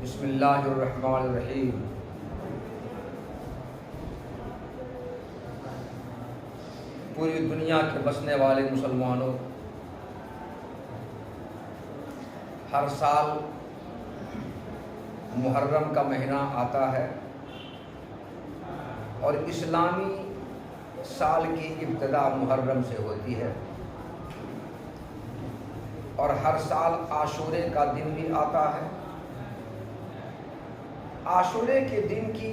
بسم اللہ الرحمن الرحیم۔ پوری دنیا کے بسنے والے مسلمانوں، ہر سال محرم کا مہینہ آتا ہے اور اسلامی سال کی ابتدا محرم سے ہوتی ہے، اور ہر سال عاشورے کا دن بھی آتا ہے۔ عاشورے کے دن کی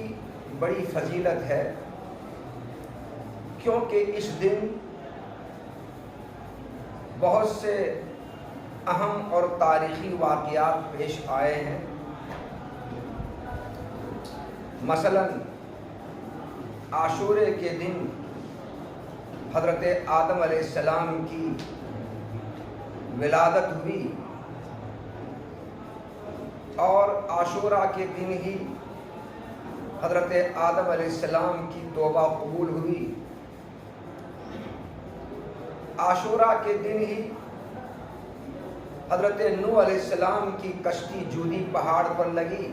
بڑی فضیلت ہے، کیونکہ اس دن بہت سے اہم اور تاریخی واقعات پیش آئے ہیں۔ مثلا عاشورے کے دن حضرت آدم علیہ السلام کی ولادت ہوئی، اور عاشورہ کے دن ہی حضرت آدم علیہ السلام کی توبہ قبول ہوئی۔ عاشورہ کے دن ہی حضرت نوح علیہ السلام کی کشتی جودی پہاڑ پر لگی،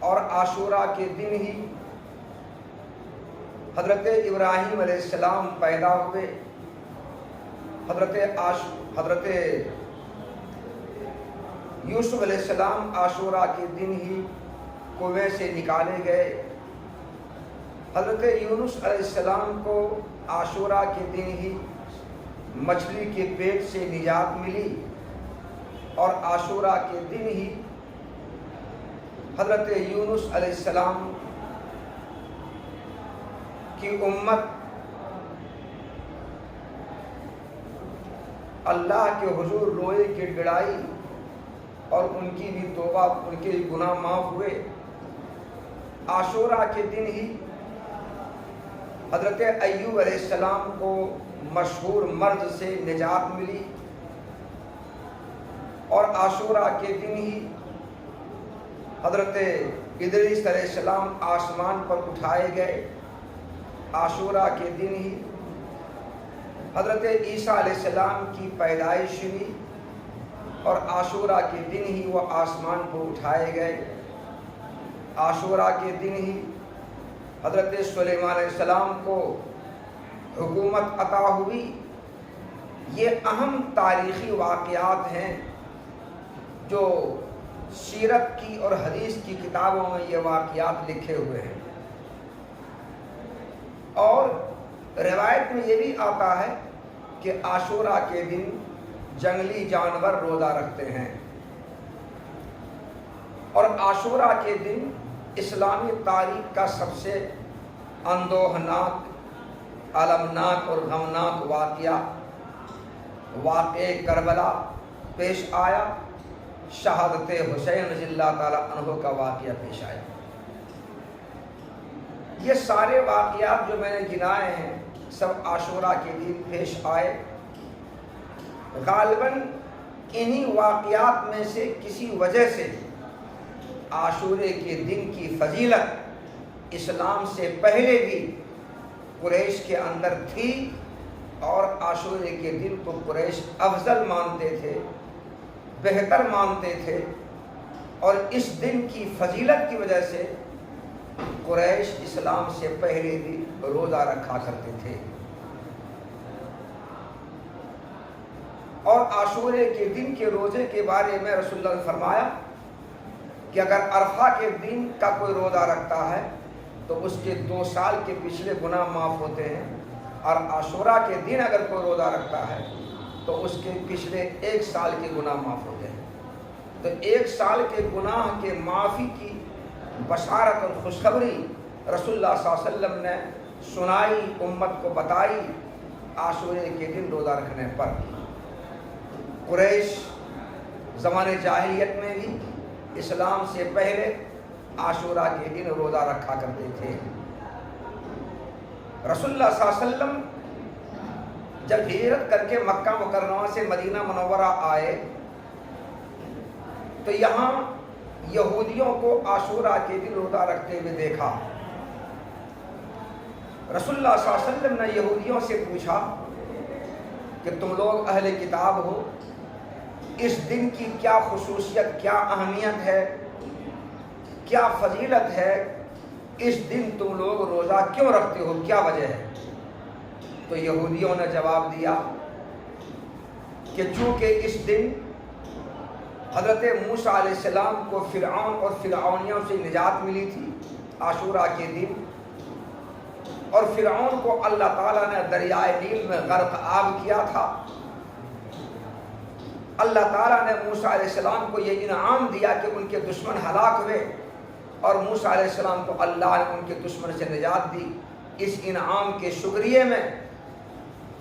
اور عاشورہ کے دن ہی حضرت ابراہیم علیہ السلام پیدا ہوئے۔ حضرت یوسف علیہ السلام عاشورہ کے دن ہی کنویں سے نکالے گئے۔ حضرت یونس علیہ السلام کو عاشورہ کے دن ہی مچھلی کے پیٹ سے نجات ملی، اور عاشورہ کے دن ہی حضرت یونس علیہ السلام کی امت اللہ کے حضور روئے گڑ گڑائی، اور ان کی بھی توبہ، ان کے گناہ معاف ہوئے۔ عاشورہ کے دن ہی حضرت ایوب علیہ السلام کو مشہور مرض سے نجات ملی، اور عاشورہ کے دن ہی حضرت ادریس علیہ السلام آسمان پر اٹھائے گئے۔ عاشورہ کے دن ہی حضرت عیسیٰ علیہ السلام کی پیدائش ہوئی، اور عاشورہ کے دن ہی وہ آسمان کو اٹھائے گئے۔ عاشورہ کے دن ہی حضرت سلیمان علیہ السلام کو حکومت عطا ہوئی۔ یہ اہم تاریخی واقعات ہیں جو سیرت کی اور حدیث کی کتابوں میں یہ واقعات لکھے ہوئے ہیں، اور روایت میں یہ بھی آتا ہے کہ عاشورہ کے دن جنگلی جانور روزہ رکھتے ہیں، اور عاشورہ کے دن اسلامی تاریخ کا سب سے اندوہناک، المناک اور غمناک واقعہ کربلا پیش آیا۔ شہادت حسین رضی اللہ تعالیٰ عنہ کا واقعہ پیش آیا۔ یہ سارے واقعات جو میں نے گنائے ہیں سب عاشورہ کے دن پیش آئے۔ غالباً انہی واقعات میں سے کسی وجہ سے عاشورے کے دن کی فضیلت اسلام سے پہلے بھی قریش کے اندر تھی، اور عاشورے کے دن کو قریش افضل مانتے تھے، بہتر مانتے تھے، اور اس دن کی فضیلت کی وجہ سے قریش اسلام سے پہلے بھی روزہ رکھا کرتے تھے۔ اور عاشورے کے دن کے روزے کے بارے میں رسول اللہ نے فرمایا کہ اگر عرفہ کے دن کا کوئی روزہ رکھتا ہے تو اس کے 2 سال کے پچھلے گناہ معاف ہوتے ہیں، اور عاشورہ کے دن اگر کوئی روزہ رکھتا ہے تو اس کے پچھلے 1 سال کے گناہ معاف ہوتے ہیں۔ تو 1 سال کے گناہ کے معافی کی بشارت اور خوشخبری رسول اللہ صلی اللہ علیہ وسلم نے سنائی، امت کو بتائی عاشورے کے دن روزہ رکھنے پر۔ قریش زمانے جاہلیت میں بھی اسلام سے پہلے عاشورہ کے دن روزہ رکھا کرتے تھے۔ رسول اللہ صلی اللہ علیہ وسلم جب ہجرت کر کے مکہ مکرمہ سے مدینہ منورہ آئے تو یہاں یہودیوں کو عاشورہ کے دن روزہ رکھتے ہوئے دیکھا۔ رسول اللہ صلی اللہ علیہ وسلم نے یہودیوں سے پوچھا کہ تم لوگ اہل کتاب ہو، اس دن کی کیا خصوصیت، کیا اہمیت ہے، کیا فضیلت ہے، اس دن تم لوگ روزہ کیوں رکھتے ہو، کیا وجہ ہے؟ تو یہودیوں نے جواب دیا کہ چونکہ اس دن حضرت موسیٰ علیہ السلام کو فرعون اور فرعونیوں سے نجات ملی تھی عاشوراء کے دن، اور فرعون کو اللہ تعالیٰ نے دریائے نیل میں غرق آب کیا تھا۔ اللہ تعالیٰ نے موسیٰ علیہ السلام کو یہ انعام دیا کہ ان کے دشمن ہلاک ہوئے، اور موسیٰ علیہ السلام کو اللہ نے ان کے دشمن سے نجات دی۔ اس انعام کے شکریہ میں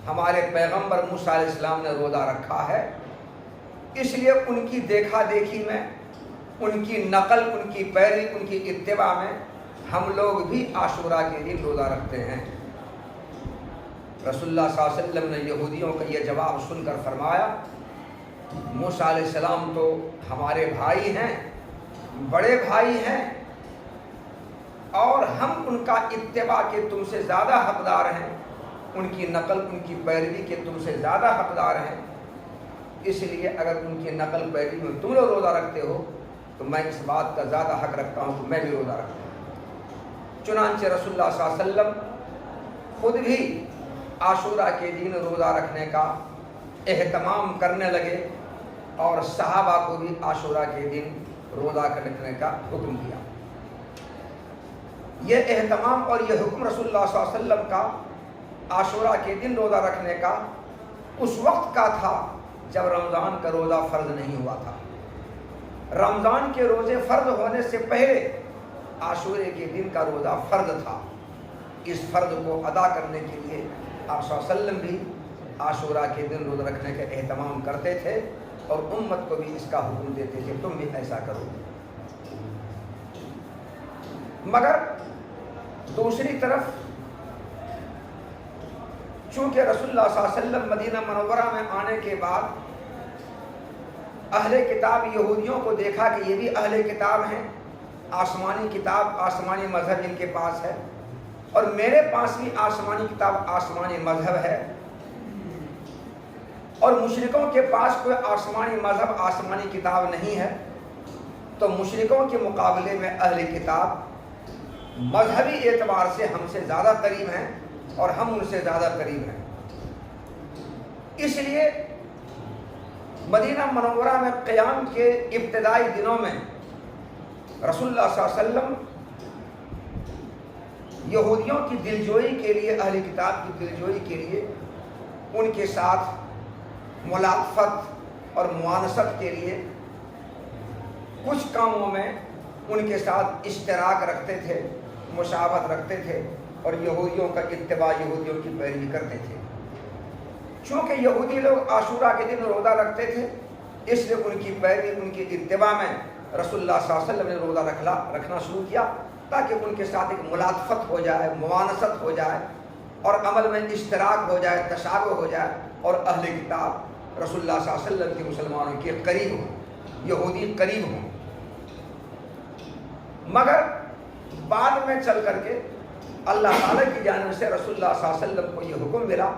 ہمارے پیغمبر موسیٰ علیہ السلام نے روزہ رکھا ہے، اس لیے ان کی دیکھا دیکھی میں، ان کی نقل، ان کی پیروی، ان کی اتباع میں ہم لوگ بھی عاشوراء کے دن روزہ رکھتے ہیں۔ رسول اللہ صلی اللہ علیہ وسلم نے یہودیوں کا یہ جواب سن کر فرمایا، موسیٰ علیہ السلام تو ہمارے بھائی ہیں، بڑے بھائی ہیں، اور ہم ان کا اتباع کے تم سے زیادہ حقدار ہیں، ان کی نقل، ان کی پیروی کے تم سے زیادہ حقدار ہیں، اس لیے اگر ان کی نقل پیروی میں تم لوگ روزہ رکھتے ہو تو میں اس بات کا زیادہ حق رکھتا ہوں کہ میں بھی روزہ رکھتا ہوں۔ چنانچہ رسول اللہ صلی اللہ علیہ وسلم خود بھی عاشوراء کے دن روزہ رکھنے کا اہتمام کرنے لگے، اور صحابہ کو بھی عاشوراء کے دن روزہ رکھنے کا حکم دیا۔ یہ اہتمام اور یہ حکم رسول اللہ صلی اللہ علیہ وسلم کا عاشوراء کے دن روزہ رکھنے کا اس وقت کا تھا جب رمضان کا روزہ فرض نہیں ہوا تھا۔ رمضان کے روزے فرض ہونے سے پہلے عاشورے کے دن کا روزہ فرض تھا۔ اس فرض کو ادا کرنے کے لیے آپ صلی اللہ علیہ وسلم بھی عاشوراء کے دن روزہ رکھنے کا اہتمام کرتے تھے، اور امت کو بھی اس کا حکم دیتے تھے تم بھی ایسا کرو۔ مگر دوسری طرف چونکہ رسول اللہ صلی اللہ علیہ وسلم مدینہ منورہ میں آنے کے بعد اہل کتاب یہودیوں کو دیکھا کہ یہ بھی اہل کتاب ہیں، آسمانی کتاب، آسمانی مذہب ان کے پاس ہے، اور میرے پاس بھی آسمانی کتاب، آسمانی مذہب ہے، اور مشرکوں کے پاس کوئی آسمانی مذہب، آسمانی کتاب نہیں ہے، تو مشرکوں کے مقابلے میں اہل کتاب مذہبی اعتبار سے ہم سے زیادہ قریب ہیں، اور ہم ان سے زیادہ قریب ہیں۔ اس لیے مدینہ منورہ میں قیام کے ابتدائی دنوں میں رسول اللہ صلی اللہ علیہ وسلم یہودیوں کی دلجوئی کے لیے، اہل کتاب کی دلجوئی کے لیے ان کے ساتھ ملاطفت اور موانست کے لیے کچھ کاموں میں ان کے ساتھ اشتراک رکھتے تھے، مشابہت رکھتے تھے، اور یہودیوں کا اتباع، یہودیوں کی پیروی کرتے تھے۔ چونکہ یہودی لوگ عاشوراء کے دن روزہ رکھتے تھے، اس لیے ان کی پیروی، ان کی اتباع میں رسول اللہ صلی اللہ علیہ وسلم نے روزہ رکھنا شروع کیا، تاکہ ان کے ساتھ ایک ملاطفت ہو جائے، موانست ہو جائے، اور عمل میں اشتراک ہو جائے، تشابہ ہو جائے، اور اہل کتاب رسول اللہ صلی اللہ علیہ وسلم کے مسلمانوں کے قریب ہوں، یہودی قریب ہوں۔ مگر بعد میں چل کر کے اللہ تعالیٰ کی جانب سے رسول اللہ صلی اللہ علیہ وسلم کو یہ حکم ملا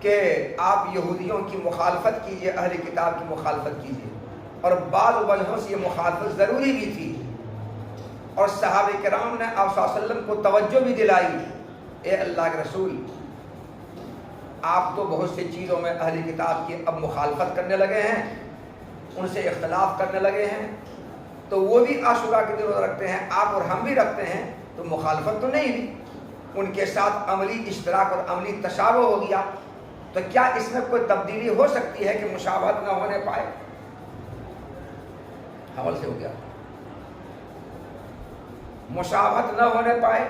کہ آپ یہودیوں کی مخالفت کیجئے، اہل کتاب کی مخالفت کیجئے، اور بعض وجہوں سے یہ مخالفت ضروری بھی تھی، اور صحابہ کرام نے آپ صلی اللہ علیہ وسلم کو توجہ بھی دلائی، اے اللہ کے رسول، آپ تو بہت سی چیزوں میں اہل کتاب کی اب مخالفت کرنے لگے ہیں، ان سے اختلاف کرنے لگے ہیں، تو وہ بھی عاشوراء کے دن روزہ رکھتے ہیں، آپ اور ہم بھی رکھتے ہیں، تو مخالفت تو نہیں ہوئی، ان کے ساتھ عملی اشتراک اور عملی تشابہ ہو گیا، تو کیا اس میں کوئی تبدیلی ہو سکتی ہے کہ مشابہت نہ ہونے پائے؟ حوال سے ہو گیا، مشابہت نہ ہونے پائے،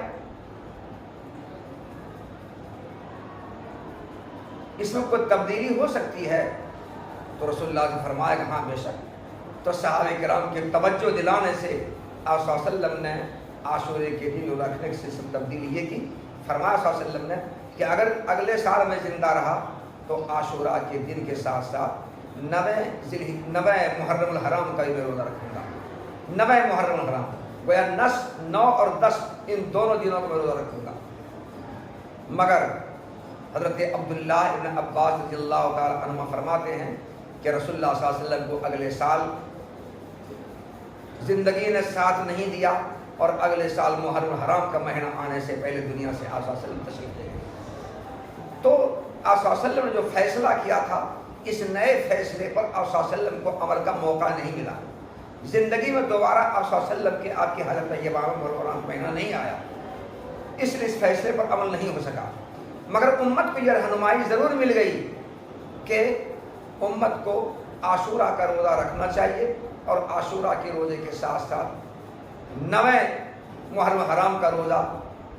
اس میں کوئی تبدیلی ہو سکتی ہے؟ تو رسول اللہ نے فرمایا کہ ہاں بے شک۔ تو صحابہ کرام کے توجہ دلانے سے آپ صلی اللہ علیہ وسلم نے عاشورے کے دن رکھنے سے تبدیلی یہ کی، فرمایا صلی اللہ علیہ وسلم نے کہ اگر اگلے سال میں زندہ رہا تو عاشوراء کے دن کے ساتھ ساتھ 9 محرم الحرام کا بھی میں روزہ رکھوں گا۔ 9 محرم الحرام، گویا 9 اور 10 ان دونوں دنوں کو میں روزہ رکھوں گا۔ مگر حضرت عبداللہ ابن عباس رضی اللہ تعالیٰ عنہ فرماتے ہیں کہ رسول اللہ صلی اللہ علیہ وسلم کو اگلے سال زندگی نے ساتھ نہیں دیا اور اگلے سال محرم حرام کا مہینہ آنے سے پہلے دنیا سے آپ صلی اللہ علیہ وسلم تشریف لے گئے۔ تو آپ صلی اللہ علیہ وسلم نے جو فیصلہ کیا تھا، اس نئے فیصلے پر آپ صلی اللہ علیہ وسلم کو عمل کا موقع نہیں ملا۔ زندگی میں دوبارہ آپ صلی اللہ علیہ وسلم کے آپ کی حضرت طیبہ میں محرم حرام کا مہینہ نہیں آیا، اس لیے اس فیصلے پر عمل نہیں ہو سکا۔ مگر امت کو یہ رہنمائی ضرور مل گئی کہ امت کو عاشورہ کا روزہ رکھنا چاہیے اور عاشورہ کے روزے کے ساتھ ساتھ 9ویں محرم حرام کا روزہ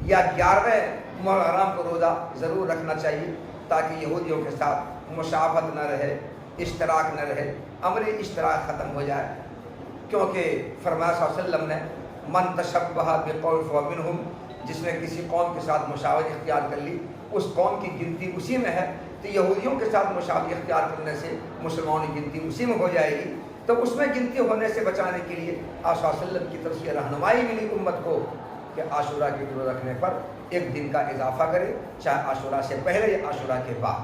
یا 11ویں محرم حرام کا روزہ ضرور رکھنا چاہیے، تاکہ یہودیوں کے ساتھ مشابہت نہ رہے، اشتراک نہ رہے، عملی اشتراک ختم ہو جائے۔ کیونکہ فرمایا صلی اللہ علیہ وسلم نے من تشبہ بقوم فهو منہم، جس نے کسی قوم کے ساتھ مشابہت اختیار کر لی اس قوم کی گنتی اسی میں ہے، تو یہودیوں کے ساتھ مشابہت اختیار کرنے سے مسلمانوں کی گنتی اسی میں ہو جائے گی۔ تو اس میں گنتی ہونے سے بچانے کے لیے آپ صلی اللہ علیہ وسلم کی طرف سے رہنمائی ملی امت کو کہ عاشورہ کے روزہ رکھنے پر ایک دن کا اضافہ کرے، چاہے عاشورہ سے پہلے یا عاشورہ کے بعد۔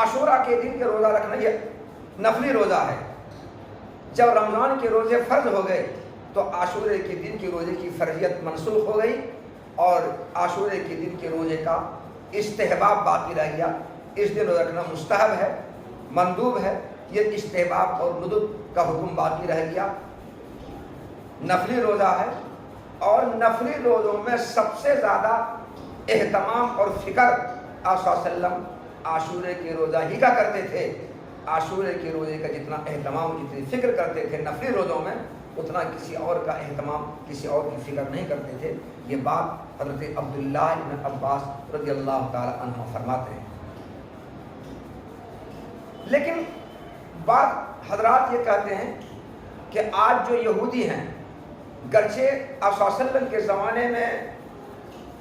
عاشورہ کے دن کے روزہ رکھنا یہ نفلی روزہ ہے۔ جب رمضان کے روزے فرض ہو گئے تو عاشورے کے دن کے روزے کی فرضیت منسوخ ہو گئی اور عاشورے کے دن کے روزے کا استحباب باقی رہ گیا۔ اس دن روزہ رکھنا مستحب ہے، مندوب ہے، یہ استحباب اور ندب کا حکم باقی رہ گیا۔ نفلی روزہ ہے اور نفلی روزوں میں سب سے زیادہ اہتمام اور فکر آپ صلی اللہ علیہ وسلم عاشورے کے روزہ ہی کا کرتے تھے۔ عاشورے کے روزے کا جتنا اہتمام، جتنی فکر کرتے تھے نفلی روزوں میں، اتنا کسی اور کا اہتمام، کسی اور کی فکر نہیں کرتے تھے۔ یہ بات حضرت عبداللہ بن عباس رضی اللہ تعالی عنہ فرماتے ہیں۔ لیکن بعض حضرات یہ کہتے ہیں کہ آج جو یہودی ہیں، گرچہ آپ صلی اللہ علیہ وسلم کے زمانے میں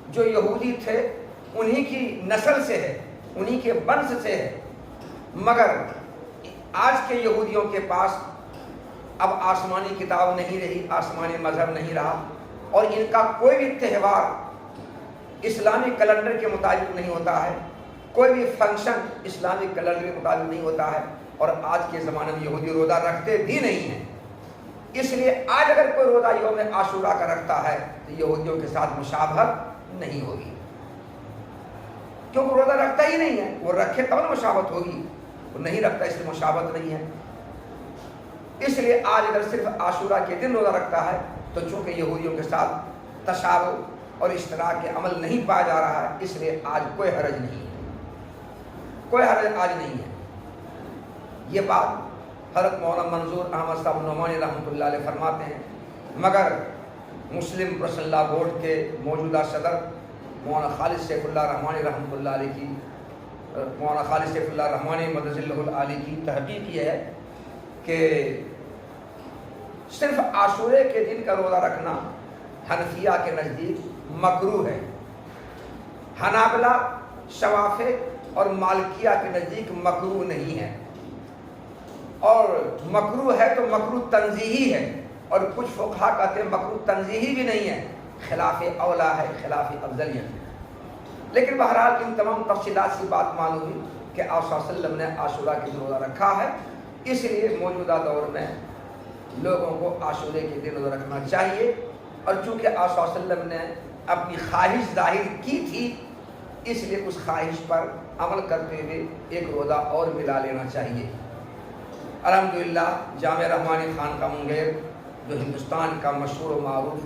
جو یہودی تھے انہی کی نسل سے ہے، انہی کے ونش سے ہے، مگر آج کے یہودیوں کے پاس اب آسمانی کتاب نہیں رہی، آسمانی مذہب نہیں رہا، اور ان کا کوئی بھی تہوار اسلامی کیلنڈر کے مطابق نہیں ہوتا ہے، کوئی بھی فنکشن اسلامی کیلنڈر کے مطابق نہیں ہوتا ہے، اور آج کے زمانے میں یہودی روزہ رکھتے بھی نہیں ہیں۔ اس لیے آج اگر کوئی روزہ یوم عاشورہ کا رکھتا ہے تو یہودیوں کے ساتھ مشابہت نہیں ہوگی، کیونکہ روزہ رکھتا ہی نہیں ہے۔ وہ رکھے تب مشابہت ہوگی، وہ نہیں رکھتا اس لیے مشابہت نہیں ہے۔ اس لیے آج اگر صرف عاشورہ کے دن روزہ رکھتا ہے تو چونکہ یہودیوں کے ساتھ تشابہ اور اشتراک کے عمل نہیں پایا جا رہا ہے، اس لیے آج کوئی حرج نہیں ہے، کوئی حرج آج نہیں ہے۔ یہ بات حضرت مولانا منظور احمد صاحب نعمانی رحمۃ اللہ علیہ فرماتے ہیں، مگر مسلم پرسنل لا بورڈ کے موجودہ صدر مولانا خالد سیف اللہ رحمانی رحمۃ اللہ علیہ کی مولانا خالد سیف اللہ رحمانی مدد اللہ العالی کی تحقیق یہ ہے کہ صرف عاشورے کے دن کا روزہ رکھنا حنفیہ کے نزدیک مکروہ ہے، حنابلہ، شوافع اور مالکیہ کے نزدیک مکروہ نہیں ہے، اور مکروہ ہے تو مکروہ تنزیہی ہے، اور کچھ فقہا کہتے ہیں مکروہ تنزیہی بھی نہیں ہے، خلاف اولا ہے، خلاف افضلیت ہے۔ لیکن بہرحال ان تمام تفصیلات سے بات معلوم ہوئی کہ آپ صلی اللہ علیہ وسلم نے عاشورہ کی روزہ رکھا ہے، اس لیے موجودہ دور میں لوگوں کو عاشورے کے دن روزہ رکھنا چاہیے، اور چونکہ آپ صلی اللہ علیہ وسلم نے اپنی خواہش ظاہر کی تھی، اس لیے اس خواہش پر عمل کرتے ہوئے ایک روزہ اور ملا لینا چاہیے۔ الحمدللہ جامعہ رحمانی خانقاہ منگیر جو ہندوستان کا مشہور و معروف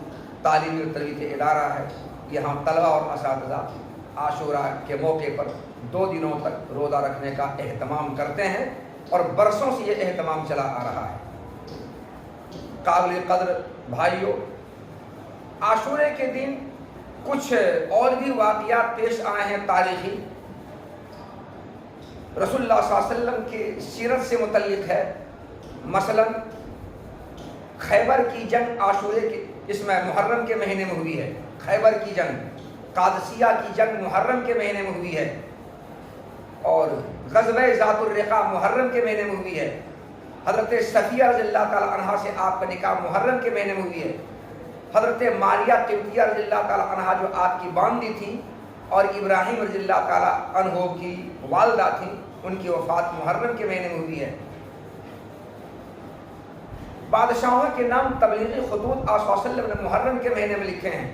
تعلیمی و تربیتی ادارہ ہے، یہاں طلبہ اور اساتذہ عاشورہ کے موقع پر 2 دنوں تک روزہ رکھنے کا اہتمام کرتے ہیں، اور برسوں سے یہ اہتمام چلا آ رہا ہے۔ قابل قدر بھائیوں، عاشورے کے دن کچھ اور بھی واقعات پیش آئے ہیں تاریخی، رسول اللہ صلی اللہ علیہ وسلم کی سیرت سے متعلق ہے۔ مثلا خیبر کی جنگ عاشورے کے اس میں محرم کے مہینے میں ہوئی ہے، خیبر کی جنگ، قادسیہ کی جنگ محرم کے مہینے میں ہوئی ہے، اور غزوہ ذات الرقاع محرم کے مہینے میں ہوئی ہے، حضرت صفیہ رضی اللہ تعالی عنہا سے آپ کا نکاح محرم کے مہینے میں ہوئی ہے، حضرت ماریہ قبطیہ رضی اللہ تعالی عنہا جو آپ کی باندی تھی اور ابراہیم رضی اللہ تعالی عنہ کی والدہ تھیں، ان کی وفات محرم کے مہینے میں ہوئی ہے۔ بادشاہوں کے نام تبلیغی خطوط آپ صلی اللہ علیہ وسلم نے محرم کے مہینے میں لکھے ہیں۔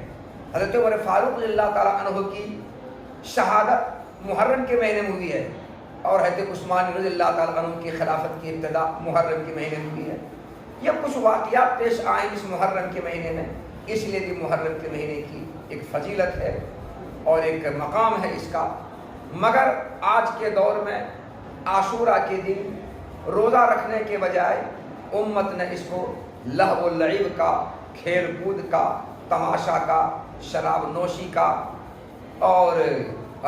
حضرت عمر فاروق رضی اللہ تعالیٰ عنہ کی شہادت محرم کے مہینے میں ہوئی ہے، اور حضرت عثمان رضی اللہ تعالیٰ عنہ کی خلافت کی ابتدا محرم کے مہینے میں ہوئی ہے۔ یہ کچھ واقعات پیش آئیں اس محرم کے مہینے میں، اس لیے بھی محرم کے مہینے کی ایک فضیلت ہے اور ایک مقام ہے اس کا۔ مگر آج کے دور میں عاشورہ کے دن روزہ رکھنے کے بجائے امت نے اس کو لہو و لعب کا، کھیل کود کا، تماشا کا، شراب نوشی کا اور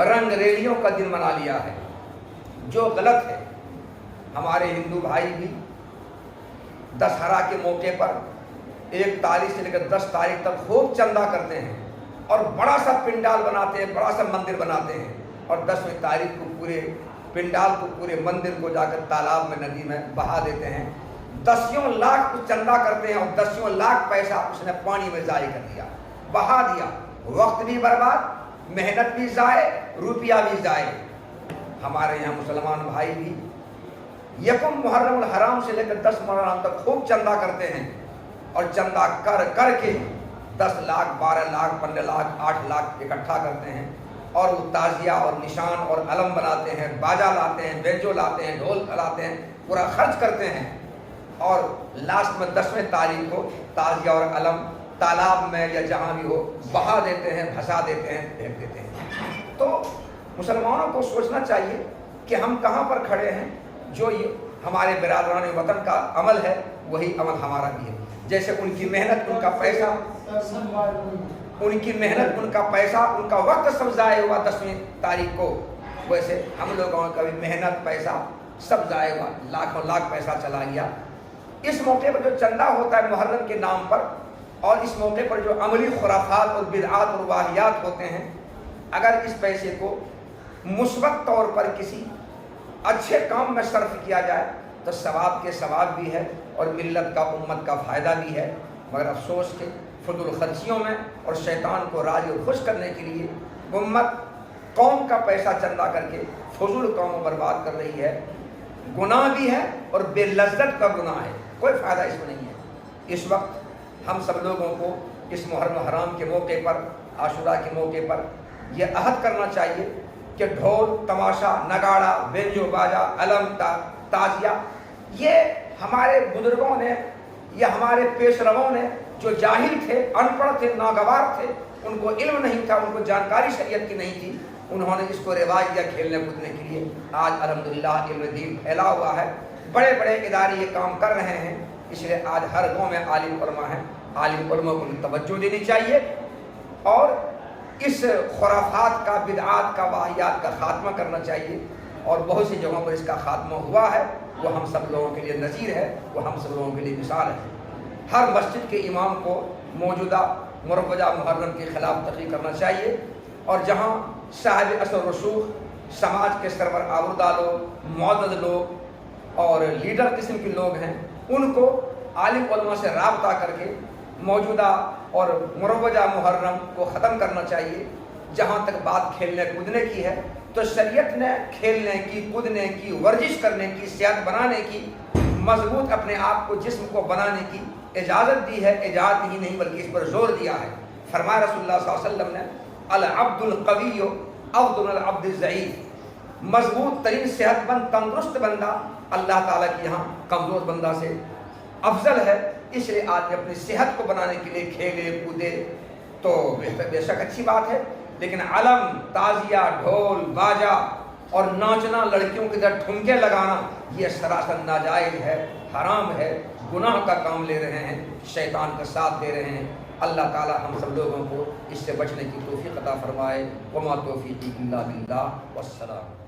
رنگ ریلیوں کا دن بنا لیا ہے، جو غلط ہے۔ ہمارے ہندو بھائی بھی دسہرہ کے موقع پر 1 تاریخ سے لے کر 10 تاریخ تک خوب چندہ کرتے ہیں اور بڑا سا پنڈال بناتے ہیں، بڑا سا مندر بناتے ہیں، اور 10ویں تاریخ کو پورے پنڈال کو، پورے مندر کو جا کر تالاب میں، ندی میں بہا دیتے ہیں۔ 10 لاکھ چندہ کرتے ہیں اور 10 لاکھ پیسہ اس نے پانی میں ضائع کر دیا، بہا دیا، وقت بھی برباد، محنت بھی ضائع، روپیہ بھی ضائع۔ ہمارے یہاں مسلمان بھائی بھی 1 محرم الحرام سے لے کر 10 محرم تک خوب چندہ کرتے ہیں، اور چندہ کر کر کے 10 لاکھ 12 لاکھ 15 لاکھ 8 لاکھ اکٹھا کرتے ہیں، اور وہ تعزیہ اور نشان اور علم بناتے ہیں، باجا لاتے ہیں، بینجو لاتے ہیں، ڈھول لاتے ہیں، پورا خرچ کرتے ہیں، اور لاسٹ میں 10ویں تاریخ کو تعزیہ اور علم تالاب میں یا جہاں بھی ہو بہا دیتے ہیں، بھسا دیتے ہیں، پھینک دیتے ہیں۔ تو مسلمانوں کو سوچنا چاہیے کہ ہم کہاں پر کھڑے ہیں۔ جو یہ ہمارے برادران وطن کا عمل ہے وہی عمل ہمارا بھی ہے۔ جیسے ان کی محنت، ان کا پیسہ، ان کی محنت، ان کا پیسہ، ان کا وقت سب ضائع ہوا 10ویں تاریخ کو، ویسے ہم لوگوں کا بھی محنت، پیسہ سب ضائع ہوا، لاکھوں لاکھ پیسہ چلا گیا۔ اس موقع پر جو چندہ ہوتا ہے محرم کے نام پر، اور اس موقع پر جو عملی خرافات اور بدعات اور واہیات ہوتے ہیں، اگر اس پیسے کو مثبت طور پر کسی اچھے کام میں صرف کیا جائے تو ثواب کے ثواب بھی ہے اور ملت کا، امت کا فائدہ بھی ہے۔ مگر افسوس کہ فضول خرچیوں میں اور شیطان کو راضی اور خوش کرنے کے لیے امت قوم کا پیسہ چندہ کر کے فضول قوم برباد کر رہی ہے۔ گناہ بھی ہے اور بے لذت کا گناہ ہے، کوئی فائدہ اس میں نہیں ہے۔ اس وقت ہم سب لوگوں کو اس محرم حرام کے موقع پر، عاشورہ کے موقع پر یہ عہد کرنا چاہیے کہ ڈھول، تماشا، نگاڑا، بینجو باجا، علم، تعزیہ، یہ ہمارے بزرگوں نے یا ہمارے پیش رووں نے جو جاہل تھے، ان پڑھ تھے، ناگوار تھے، ان کو علم نہیں تھا، ان کو جانکاری شریعت کی نہیں تھی، انہوں نے اس کو رواج دیا کھیلنے کودنے کے لیے۔ آج الحمدللہ علم دین پھیلا ہوا ہے، بڑے بڑے ادارے یہ کام کر رہے ہیں، اس لیے آج ہر گاؤں میں عالم علماء ہیں۔ عالم علماء کو توجہ دینی چاہیے اور اس خرافات کا، بدعات کا، واہیات کا خاتمہ کرنا چاہیے، اور بہت سی جگہوں پر اس کا خاتمہ ہوا ہے، وہ ہم سب لوگوں کے لیے نذیر ہے، وہ ہم سب لوگوں کے لیے مثال ہے۔ ہر مسجد کے امام کو موجودہ مروجہ محرم کے خلاف تقریر کرنا چاہیے، اور جہاں صاحب اثر و رسوخ، سماج کے سرور آوردہ لوگ، معزز لوگ اور لیڈر قسم کے لوگ ہیں، ان کو عالم علماء سے رابطہ کر کے موجودہ اور مروجہ محرم کو ختم کرنا چاہیے۔ جہاں تک بات کھیلنے کودنے کی ہے تو شریعت نے کھیلنے کی، کودنے کی، ورزش کرنے کی، صحت بنانے کی، مضبوط اپنے آپ کو، جسم کو بنانے کی اجازت دی ہے۔ اجازت ہی نہیں بلکہ اس پر زور دیا ہے۔ فرمایا رسول اللہ صلی اللہ علیہ وسلم نے، العبد القوی افضل من العبد الضعیف، مضبوط ترین صحت مند تندرست بندہ اللہ تعالیٰ کے یہاں کمزور بندہ سے افضل ہے۔ اس لیے آدمی اپنی صحت کو بنانے کے لیے کھیلے کودے تو بے شک اچھی بات ہے، لیکن علم، تعزیہ، ڈھول، باجا اور ناچنا، لڑکیوں کی طرح ٹھمکے لگانا، یہ سراسر ناجائز ہے، حرام ہے، گناہ کا کام لے رہے ہیں، شیطان کا ساتھ دے رہے ہیں۔ اللہ تعالی ہم سب لوگوں کو اس سے بچنے کی توفیق عطا فرمائے۔ وما توفیقی الا باللہ، والسلام۔